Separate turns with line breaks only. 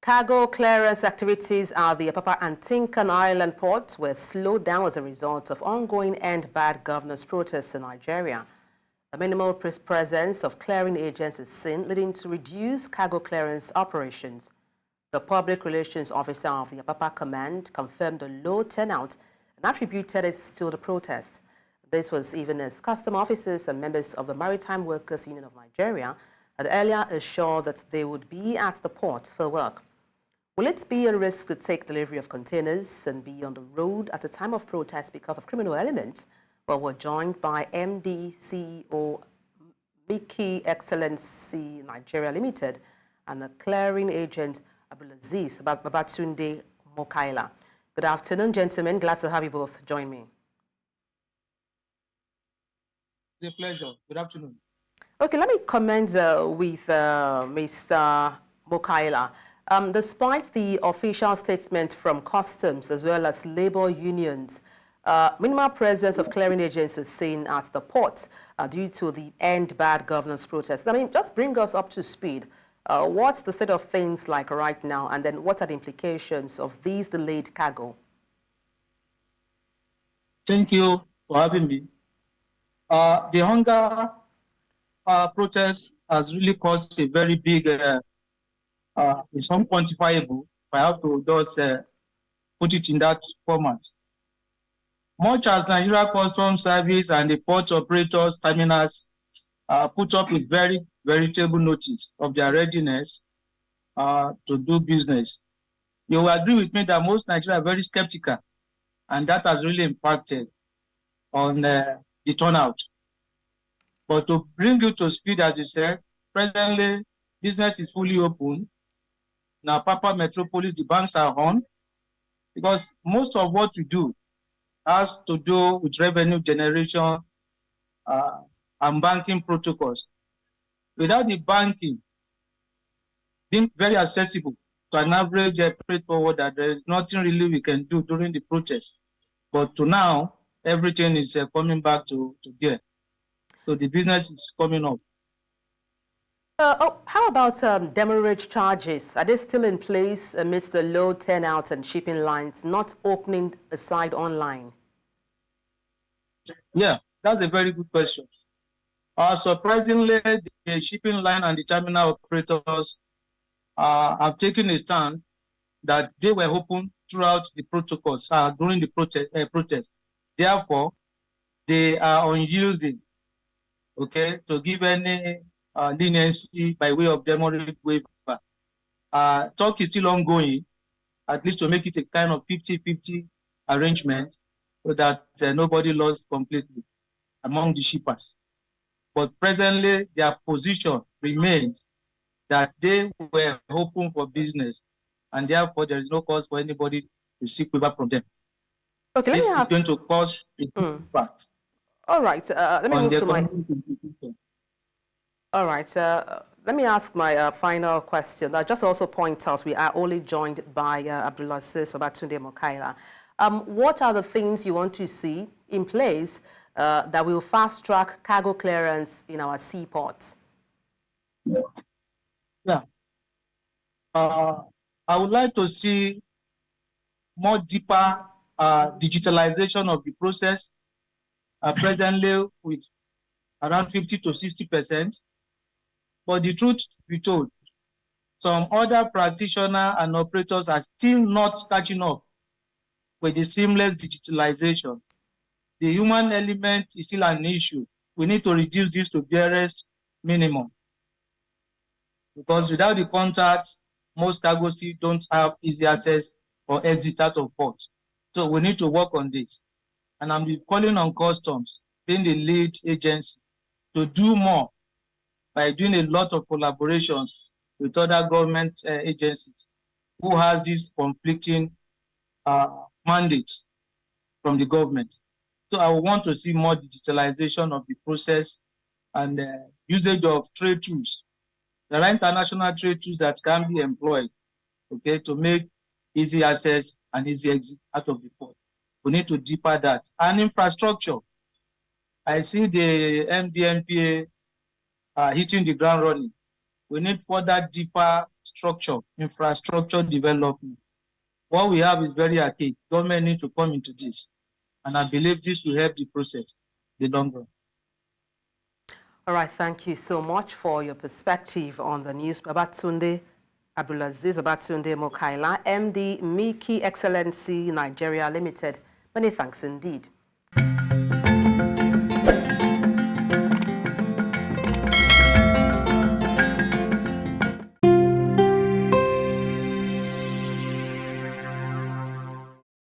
Cargo clearance activities at the Apapa and Tincan Island port were slowed down as a result of ongoing End Bad Governance protests in Nigeria. A minimal presence of clearing agents is seen, leading to reduced cargo clearance operations. The public relations officer of the Apapa Command confirmed the low turnout and attributed it to the protest. This was even as custom officers and members of the Maritime Workers Union of Nigeria had earlier assured that they would be at the port for work. Will it be a risk to take delivery of containers and be on the road at a time of protest because of criminal elements? Well, we're joined by MD CEO Mickey Excellency Nigeria Limited and the clearing agent Abdulazeez Babatunde Mukaila. Good afternoon, gentlemen. Glad to have you both join me.
It's a pleasure. Good afternoon.
Okay, let me commence with Mr. Mukaila. Despite the official statement from customs as well as labor unions, minimal presence of clearing agents is seen at the port due to the End Bad Governance protest. I mean, just bring us up to speed. What's the state of things like right now, and then what are the implications of these delayed cargo?
Thank you for having me. The hunger protest has really caused a very big, it's unquantifiable. I have to just put it in that format. Much as Nigeria Customs Service and the port operators, terminals, put up a very veritable notice of their readiness to do business, you will agree with me that most Nigerians are very skeptical, and that has really impacted on the turnout. But to bring you to speed, as you said, presently business is fully open. Now, Apapa Metropolis, the banks are on, because most of what we do has to do with revenue generation and banking protocols. Without the banking being very accessible to an average freight forwarder, there is nothing really we can do during the protest. But to now, everything is coming back to there. So the business is coming up.
How about demurrage charges? Are they still in place amidst the low turnout and shipping lines not opening a side online?
Yeah, that's a very good question. Surprisingly, the shipping line and the terminal operators have taken a stand that they were open throughout the protocols during the protest. Therefore, they are unyielding, okay, to give any leniency by way of demurrage waiver. Talk is still ongoing, at least to make it a kind of 50-50 arrangement so that nobody lost completely among the shippers. But presently, their position remains that they were open for business, and therefore there is no cause for anybody to seek waiver from them.
Okay,
this is going to cause a impact.
All right, let me move to my... All right, let me ask my final question. I just also point out we are only joined by Abdulazeez Babatunde Mukaila. What are the things you want to see in place that will fast-track cargo clearance in our seaports?
Yeah. I would like to see more deeper digitalization of the process, presently with around 50 to 60%. But the truth be told, some other practitioners and operators are still not catching up with the seamless digitalization. The human element is still an issue. We need to reduce this to barest minimum. Because without the contact, most cargo still don't have easy access or exit out of port. So we need to work on this. And I'm calling on customs, being the lead agency, to do more by doing a lot of collaborations with other government agencies who has these conflicting mandates from the government. So I want to see more digitalization of the process and usage of trade tools. There are international trade tools that can be employed, okay, to make easy access and easy exit out of the port. We need to deepen that. And infrastructure. I see the MDMPA hitting the ground running. We need further deeper structure, infrastructure development. What we have is very archaic. Government need to come into this. And I believe this will help the process in the long run.
All right, thank you so much for your perspective on the news. Abdulazeez Babatunde Mukaila, MD, Mickey Excellency Nigeria Limited. Many thanks indeed.